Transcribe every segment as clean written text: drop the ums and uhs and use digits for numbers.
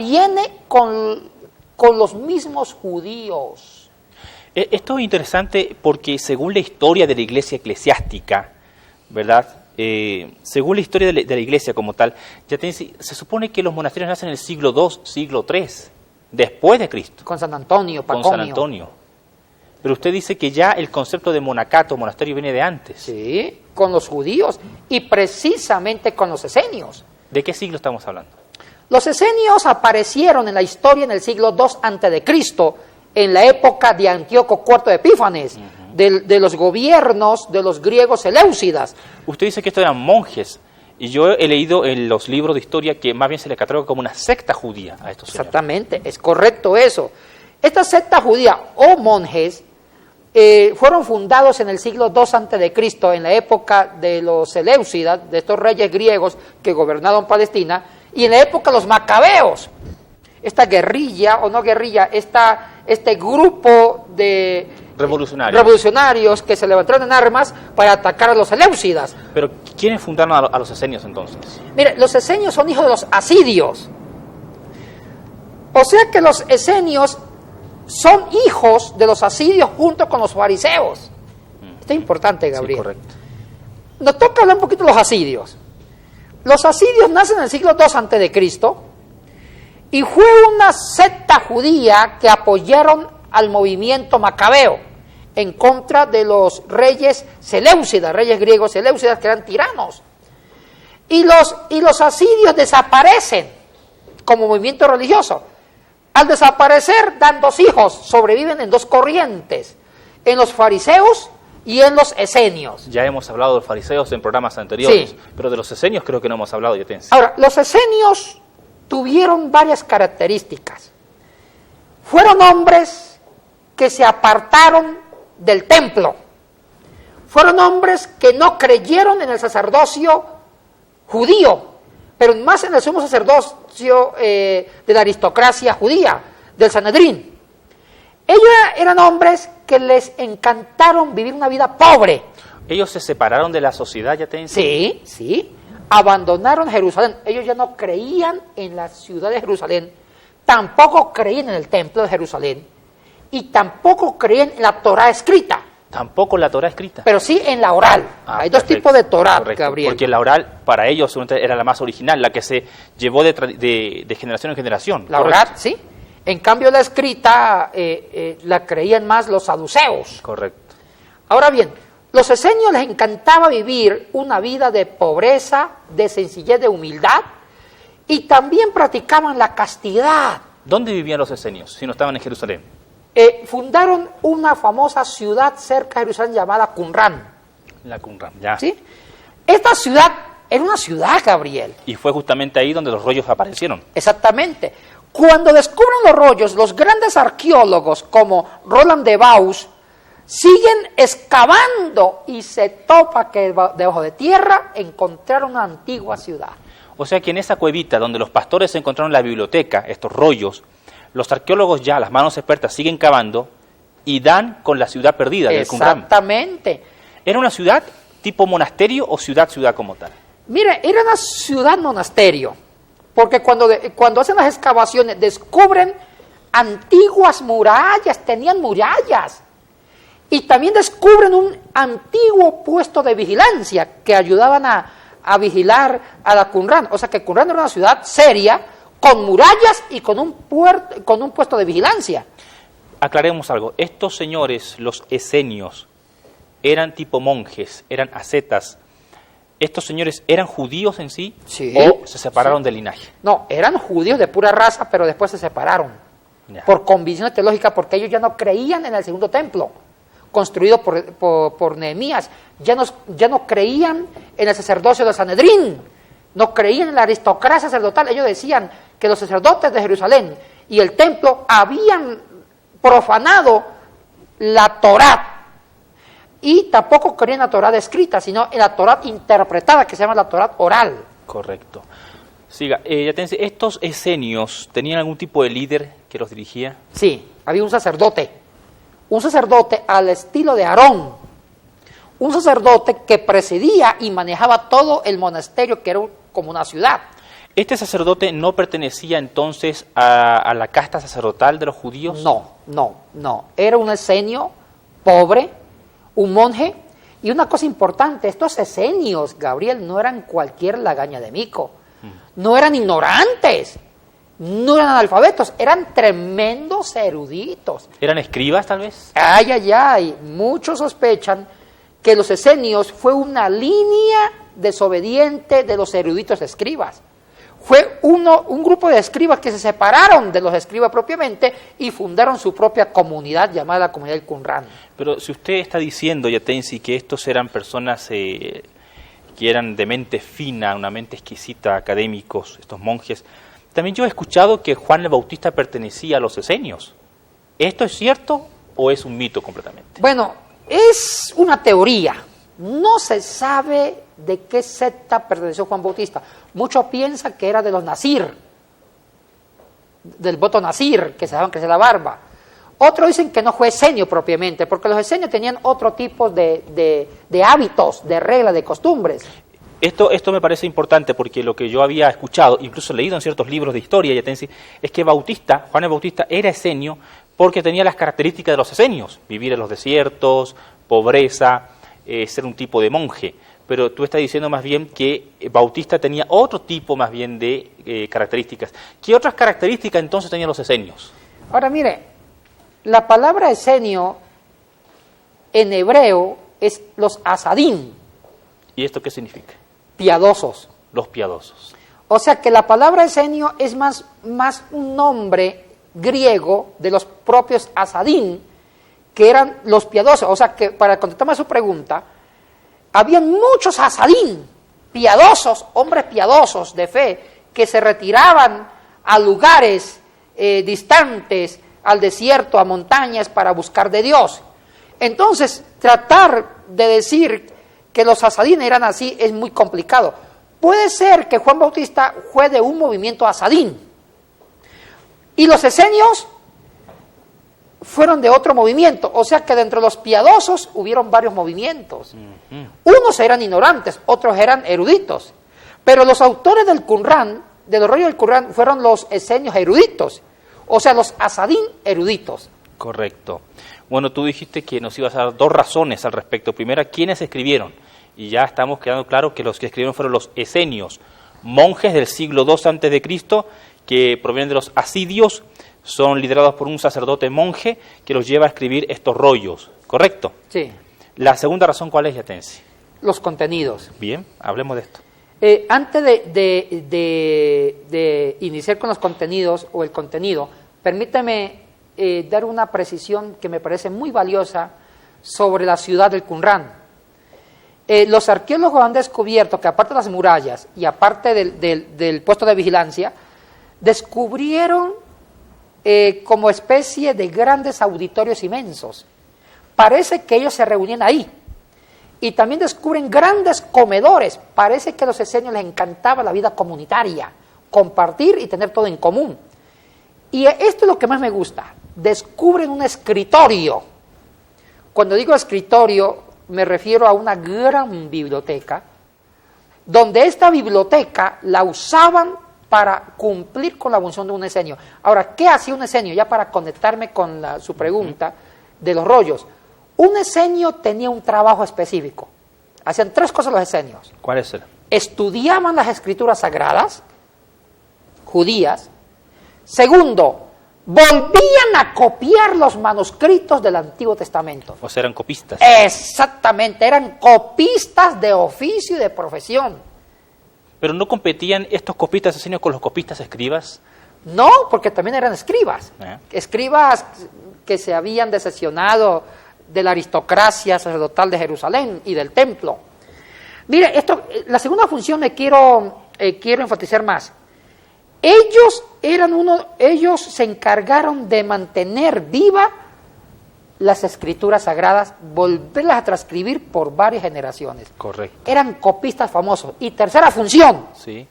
viene con los mismos judíos. Esto es interesante porque según la historia de la iglesia eclesiástica, ¿verdad? Según la historia de la iglesia como tal, se supone que los monasterios nacen en el siglo II, siglo III, después de Cristo. Con San Antonio, Pacomio. Con San Antonio. Pero usted dice que ya el concepto de monacato, monasterio, viene de antes. Sí, con los judíos y precisamente con los esenios. ¿De qué siglo estamos hablando? Los esenios aparecieron en la historia en el siglo II a.C., en la época de Antíoco IV de Epífanes, de los gobiernos de los griegos seleucidas. Usted dice que estos eran monjes, y yo he leído en los libros de historia que más bien se les cataloga como una secta judía a estos señores. Exactamente, es correcto eso. Esta secta judía o monjes fueron fundados en el siglo II a.C., en la época de los seleucidas, de estos reyes griegos que gobernaron Palestina, y en la época de los macabeos. Esta guerrilla, o no guerrilla, este grupo de revolucionarios que se levantaron en armas para atacar a los seleucidas. Pero ¿quiénes fundaron a los esenios entonces? Mire, los esenios son hijos de los asidios. O sea que los esenios son hijos de los asidios junto con los fariseos. Esto es importante, Gabriel. Sí, correcto. Nos toca hablar un poquito de los asidios. Los asidios nacen en el siglo II a.C. y fue una secta judía que apoyaron al movimiento macabeo en contra de los reyes seleucidas, reyes griegos seleucidas que eran tiranos. Y los asidios desaparecen como movimiento religioso. Al desaparecer dan dos hijos, sobreviven en dos corrientes, en los fariseos y en los esenios. Ya hemos hablado de los fariseos en programas anteriores, sí, pero de los esenios creo que no hemos hablado, Yatense. Ahora, los esenios tuvieron varias características. Fueron hombres que se apartaron del templo. Fueron hombres que no creyeron en el sacerdocio judío, pero más en el sumo sacerdocio de la aristocracia judía, del Sanedrín. Ellos eran hombres que les encantaron vivir una vida pobre. ¿Ellos se separaron de la sociedad, Yatense? Sí, sí. Abandonaron Jerusalén. Ellos ya no creían en la ciudad de Jerusalén, tampoco creían en el templo de Jerusalén y tampoco creían en la Torá escrita. Tampoco en la Torá escrita. Pero sí en la oral. Hay dos tipos de Torá, Gabriel. Porque la oral para ellos era la más original, la que se llevó de generación en generación. La oral, sí. En cambio la escrita la creían más los saduceos. Correcto. Ahora bien, los esenios les encantaba vivir una vida de pobreza, de sencillez, de humildad, y también practicaban la castidad. ¿Dónde vivían los esenios si no estaban en Jerusalén? Fundaron una famosa ciudad cerca de Jerusalén llamada Qumran. La Qumran, ya. ¿Sí? Esta ciudad era una ciudad, Gabriel. Y fue justamente ahí donde los rollos aparecieron. Exactamente. Cuando descubren los rollos, los grandes arqueólogos como Roland de Vaux siguen excavando y se topa que debajo de tierra encontraron una antigua ciudad. O sea que en esa cuevita donde los pastores encontraron la biblioteca, estos rollos, los arqueólogos ya, las manos expertas, siguen cavando y dan con la ciudad perdida del Qumran. Exactamente. ¿Era una ciudad tipo monasterio o ciudad como tal? Mire, era una ciudad monasterio, porque cuando hacen las excavaciones descubren antiguas murallas, tenían murallas. Y también descubren un antiguo puesto de vigilancia que ayudaban a vigilar a la Qumran. O sea que Qumran era una ciudad seria, con murallas y con un puesto de vigilancia. Aclaremos algo. Estos señores, los esenios, eran tipo monjes, eran ascetas. ¿Estos señores eran judíos en sí? Sí. ¿O se separaron del linaje? No, eran judíos de pura raza, pero después se separaron. Ya. Por convicciones teológicas, porque ellos ya no creían en el segundo templo construido por Nehemías, ya no creían en el sacerdocio del Sanedrín, no creían en la aristocracia sacerdotal. Ellos decían que los sacerdotes de Jerusalén y el templo habían profanado la Torá, y tampoco creían en la Torá escrita, sino en la Torá interpretada, que se llama la Torá oral. Correcto. Siga, ¿estos esenios tenían algún tipo de líder que los dirigía? Sí, había un sacerdote al estilo de Aarón, un sacerdote que presidía y manejaba todo el monasterio, que era como una ciudad. ¿Este sacerdote no pertenecía entonces a la casta sacerdotal de los judíos? No. Era un esenio pobre, un monje. Y una cosa importante, estos esenios, Gabriel, no eran cualquier lagaña de mico. No eran ignorantes. No eran analfabetos. Eran tremendos eruditos. ¿Eran escribas, tal vez? Ay. Muchos sospechan que los esenios fue una línea desobediente de los eruditos escribas. Fue un grupo de escribas que se separaron de los escribas propiamente y fundaron su propia comunidad llamada la comunidad del Qumran. Pero si usted está diciendo, Yatensi, que estos eran personas que eran de mente fina, una mente exquisita, académicos, estos monjes, también yo he escuchado que Juan el Bautista pertenecía a los esenios. ¿Esto es cierto o es un mito completamente? Bueno, es una teoría. No se sabe de qué secta perteneció Juan Bautista. Muchos piensan que era de los Nazir, del voto Nazir, que se dejaban crecer la barba. Otros dicen que no fue esenio propiamente, porque los esenios tenían otro tipo de hábitos, de reglas, de costumbres. Esto me parece importante porque lo que yo había escuchado, incluso leído en ciertos libros de historia, Yatensi, es que Juan el Bautista era esenio porque tenía las características de los esenios: vivir en los desiertos, pobreza, ser un tipo de monje. Pero tú estás diciendo más bien que Bautista tenía otro tipo más bien de características. ¿Qué otras características entonces tenían los esenios? Ahora mire, la palabra esenio en hebreo es los asadín. ¿Y esto qué significa? Piadosos. Los piadosos. O sea que la palabra esenio es más un nombre griego de los propios asadín, que eran los piadosos. O sea que, para contestarme a su pregunta, habían muchos asadín, piadosos, hombres piadosos de fe, que se retiraban a lugares distantes, al desierto, a montañas, para buscar de Dios. Entonces, tratar de decir que los asadín eran así es muy complicado. Puede ser que Juan Bautista fue de un movimiento asadín, y los esenios fueron de otro movimiento. O sea que dentro de los piadosos hubieron varios movimientos. Unos eran ignorantes, otros eran eruditos. Pero los autores del Qumran, de los rollos del Qumran, fueron los esenios eruditos. O sea, los asadín eruditos. Correcto. Bueno, tú dijiste que nos ibas a dar dos razones al respecto. Primera, ¿quiénes escribieron? Y ya estamos quedando claro que los que escribieron fueron los esenios, monjes del siglo II a.C., que provienen de los asidios, son liderados por un sacerdote monje que los lleva a escribir estos rollos, ¿correcto? Sí. La segunda razón, ¿cuál es, Yatensi? Los contenidos. Bien, hablemos de esto. Antes de iniciar con los contenidos o el contenido, permíteme dar una precisión que me parece muy valiosa sobre la ciudad del Qumran. Los arqueólogos han descubierto que, aparte de las murallas y aparte del puesto de vigilancia, descubrieron como especie de grandes auditorios inmensos. Parece que ellos se reunían ahí. Y también descubren grandes comedores. Parece que a los esenios les encantaba la vida comunitaria, compartir y tener todo en común. Y esto es lo que más me gusta. Descubren un escritorio. Cuando digo escritorio, me refiero a una gran biblioteca, donde esta biblioteca la usaban para cumplir con la función de un esenio. Ahora, ¿qué hacía un esenio? Ya para conectarme con su pregunta de los rollos. Un esenio tenía un trabajo específico. Hacían tres cosas los esenios. ¿Cuáles eran? Estudiaban las escrituras sagradas, judías. Segundo, volvían a copiar los manuscritos del Antiguo Testamento. O sea, eran copistas. Exactamente, eran copistas de oficio y de profesión. ¿Pero no competían estos copistas esenios con los copistas escribas? No, porque también eran escribas. Escribas que se habían decepcionado de la aristocracia sacerdotal de Jerusalén y del templo. Mire, la segunda función me quiero enfatizar más. Ellos se encargaron de mantener viva las escrituras sagradas, volverlas a transcribir por varias generaciones. Correcto. Eran copistas famosos. Y tercera función, sí,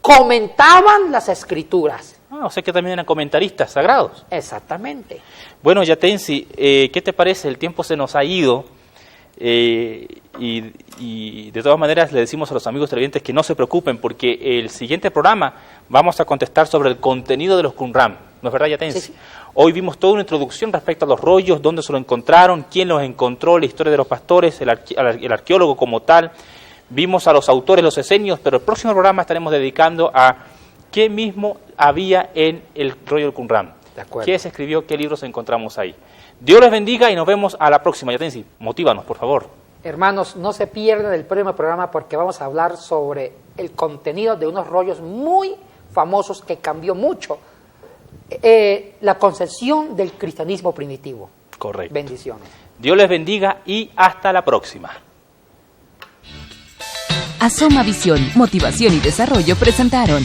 comentaban las escrituras. O sea que también eran comentaristas sagrados. Exactamente. Bueno, Yatensi, ¿qué te parece? El tiempo se nos ha ido. Y de todas maneras le decimos a los amigos televidentes que no se preocupen, porque el siguiente programa vamos a contestar sobre el contenido de los Qumran. ¿No es verdad, Yatensi? Sí. Hoy vimos toda una introducción respecto a los rollos, dónde se lo encontraron, quién los encontró, la historia de los pastores, el arqueólogo como tal. Vimos a los autores, los esenios, pero el próximo programa estaremos dedicando a qué mismo había en el rollo del Qumran. De acuerdo. ¿Qué se escribió? ¿Qué libros encontramos ahí? Dios les bendiga y nos vemos a la próxima. Yatensi, motívanos, por favor. Hermanos, no se pierdan el próximo programa porque vamos a hablar sobre el contenido de unos rollos muy famosos que cambió mucho la concepción del cristianismo primitivo. Correcto. Bendiciones. Dios les bendiga y hasta la próxima. Asoma Visión, Motivación y Desarrollo presentaron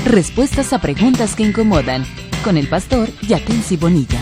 Respuestas a Preguntas que Incomodan con el pastor Yatensi Bonilla.